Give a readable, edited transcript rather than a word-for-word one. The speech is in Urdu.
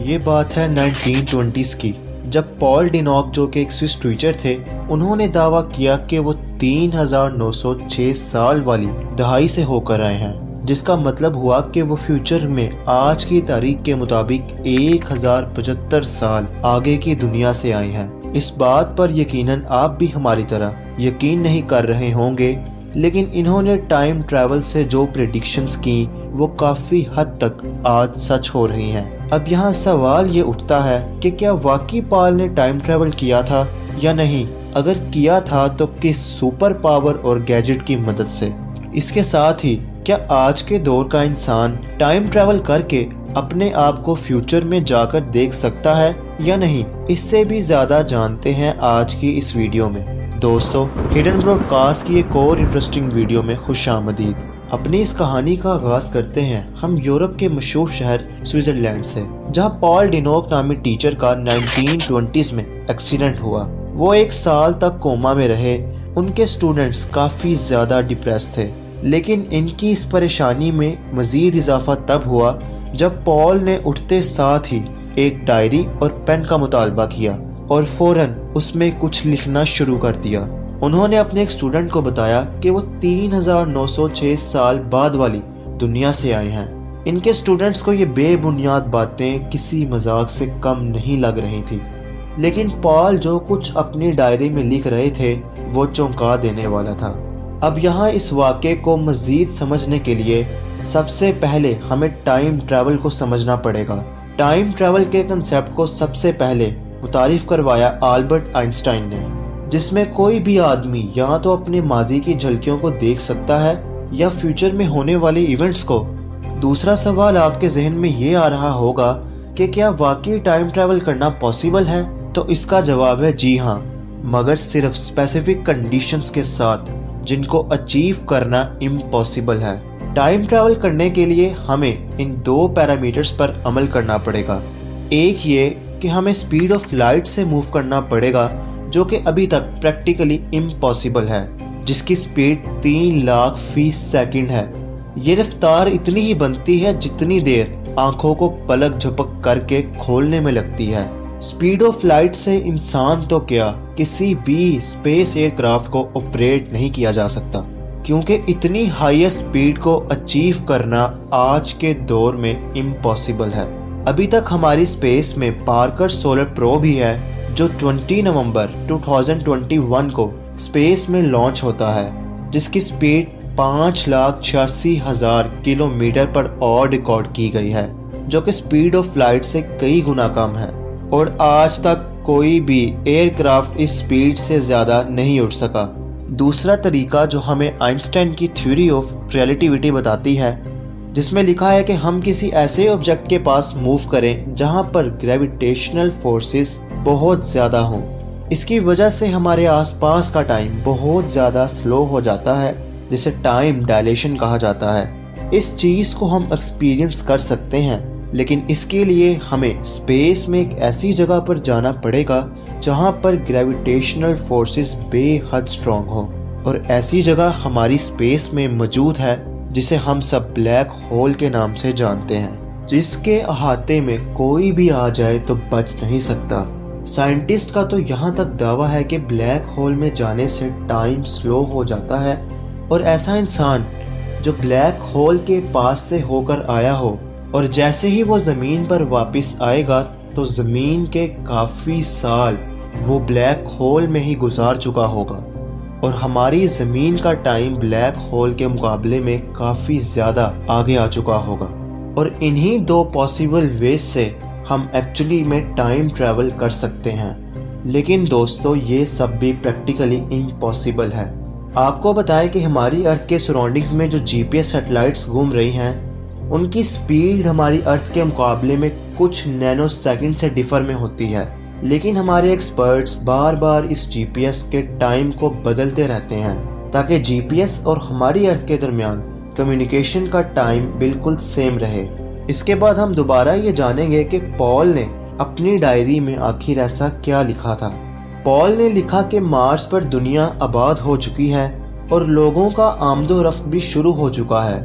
یہ بات ہے 1920s کی، جب پال ڈینوک جو کہ ایک سوئس ٹیچر تھے، انہوں نے دعویٰ کیا کہ وہ 3906 سال والی دہائی سے ہو کر آئے ہیں، جس کا مطلب ہوا کہ وہ فیوچر میں آج کی تاریخ کے مطابق 1075 سال آگے کی دنیا سے آئے ہیں۔ اس بات پر یقیناً آپ بھی ہماری طرح یقین نہیں کر رہے ہوں گے، لیکن انہوں نے ٹائم ٹریول سے جو پریڈکشنز کی وہ کافی حد تک آج سچ ہو رہی ہیں۔ اب یہاں سوال یہ اٹھتا ہے کہ کیا واقعی پال نے ٹائم ٹریول کیا تھا یا نہیں؟ اگر کیا تھا تو کس سپر پاور اور گیجٹ کی مدد سے؟ اس کے ساتھ ہی کیا آج کے دور کا انسان ٹائم ٹریول کر کے اپنے آپ کو فیوچر میں جا کر دیکھ سکتا ہے یا نہیں؟ اس سے بھی زیادہ جانتے ہیں آج کی اس ویڈیو میں۔ دوستو، ہڈن براڈ کاسٹ کی ایک اور انٹرسٹنگ ویڈیو میں خوش آمدید۔ اپنی اس کہانی کا آغاز کرتے ہیں ہم یورپ کے مشہور شہر سوئٹزرلینڈ سے، جہاں پال ڈینوک نامی ٹیچر کا 1920s میں ایکسیڈنٹ ہوا۔ وہ 1 سال تک کوما میں رہے۔ ان کے اسٹوڈنٹس کافی زیادہ ڈپریس تھے، لیکن ان کی اس پریشانی میں مزید اضافہ تب ہوا جب پال نے اٹھتے ساتھ ہی ایک ڈائری اور پین کا مطالبہ کیا اور فوراً اس میں کچھ لکھنا شروع کر دیا۔ انہوں نے اپنے ایک اسٹوڈنٹ کو بتایا کہ وہ 3906 سال بعد والی دنیا سے آئے ہیں۔ ان کے اسٹوڈنٹس کو یہ بے بنیاد باتیں کسی مذاق سے کم نہیں لگ رہی تھی، لیکن پال جو کچھ اپنی ڈائری میں لکھ رہے تھے وہ چونکا دینے والا تھا۔ اب یہاں اس واقعے کو مزید سمجھنے کے لیے سب سے پہلے ہمیں ٹائم ٹریول کو سمجھنا پڑے گا۔ ٹائم ٹریول کے کنسیپٹ کو سب سے پہلے متعارف کروایا آلبرٹ آئنسٹائن نے، جس میں کوئی بھی آدمی یا تو اپنے ماضی کی جھلکیوں کو دیکھ سکتا ہے یا فیوچر میں ہونے والے ایونٹس کو۔ دوسرا سوال آپ کے ذہن میں یہ آ رہا ہوگا کہ کیا واقعی ٹائم ٹریول کرنا پاسبل ہے؟ تو اس کا جواب ہے جی ہاں، مگر صرف اسپیسیفک کنڈیشنز کے ساتھ جن کو اچیو کرنا امپاسبل ہے۔ ٹائم ٹریول کرنے کے لیے ہمیں ان 2 پیرامیٹرز پر عمل کرنا پڑے گا۔ ایک یہ کہ ہمیں سپیڈ آف لائٹ سے موو کرنا پڑے گا، جو کہ ابھی تک پریکٹیکلی امپاسبل ہے، جس کی سپیڈ 3 لاکھ فی سیکنڈ ہے۔ یہ رفتار اتنی ہی بنتی ہے جتنی دیر آنکھوں کو پلک جھپک کر کے کھولنے میں لگتی ہے۔ سپیڈ آف لائٹ سے انسان تو کیا کسی بھی اسپیس ایئر کرافٹ کو آپریٹ نہیں کیا جا سکتا، کیونکہ اتنی ہائی سپیڈ کو اچیو کرنا آج کے دور میں امپاسبل ہے۔ ابھی تک ہماری سپیس میں پارکر سولر پروب بھی ہے، جو 20 نومبر 2021 کو سپیس میں لانچ ہوتا ہے، جس کی سپیڈ 5,86,000 کلومیٹر پر اور ریکارڈ کی گئی ہے، جو کہ سپیڈ آف لائٹ سے کئی گنا کم ہے، اور آج تک کوئی بھی ایئر کرافٹ اس سپیڈ سے زیادہ نہیں اڑ سکا۔ دوسرا طریقہ جو ہمیں آئنسٹائن کی تھیوری آف ریلیٹیوٹی بتاتی ہے، جس میں لکھا ہے کہ ہم کسی ایسے آبجیکٹ کے پاس موو کریں جہاں پر گریویٹیشنل فورسز بہت زیادہ ہوں۔ اس کی وجہ سے ہمارے آس پاس کا ٹائم بہت زیادہ سلو ہو جاتا ہے، جسے ٹائم ڈائلیشن کہا جاتا ہے۔ اس چیز کو ہم ایکسپیرینس کر سکتے ہیں، لیکن اس کے لیے ہمیں اسپیس میں ایک ایسی جگہ پر جانا پڑے گا جہاں پر گریویٹیشنل فورسز بے حد اسٹرانگ ہوں، اور ایسی جگہ ہماری اسپیس میں موجود ہے جسے ہم سب بلیک ہول کے نام سے جانتے ہیں، جس کے احاطے میں کوئی بھی آ جائے تو بچ نہیں سکتا۔ سائنٹسٹ کا تو یہاں تک دعویٰ ہے کہ بلیک ہول میں جانے سے ٹائم سلو ہو جاتا ہے، اور ایسا انسان جو بلیک ہول کے پاس سے ہو کر آیا ہو اور جیسے ہی وہ زمین پر واپس آئے گا تو زمین کے کافی سال وہ بلیک ہول میں ہی گزار چکا ہوگا، اور ہماری زمین کا ٹائم بلیک ہول کے مقابلے میں کافی زیادہ آگے آ چکا ہوگا، اور انہی 2 پاسبل ویز سے ہم ایکچولی میں ٹائم ٹریول کر سکتے ہیں۔ لیکن دوستو، یہ سب بھی پریکٹیکلی امپاسبل ہے۔ آپ کو بتائیں کہ ہماری ارتھ کے سراؤنڈنگز میں جو GPS سیٹلائٹس گھوم رہی ہیں، ان کی سپیڈ ہماری ارتھ کے مقابلے میں کچھ نینو سیکنڈ سے ڈفر میں ہوتی ہے، لیکن ہمارے ایکسپرٹس بار بار اس GPS کے ٹائم کو بدلتے رہتے ہیں تاکہ GPS اور ہماری ارتھ کے درمیان کمیونیکیشن کا ٹائم بالکل سیم رہے۔ اس کے بعد ہم دوبارہ یہ جانیں گے کہ پال نے اپنی ڈائری میں آخر ایسا کیا لکھا تھا۔ پال نے لکھا کہ مارس پر دنیا آباد ہو چکی ہے اور لوگوں کا آمد و رفت بھی شروع ہو چکا ہے،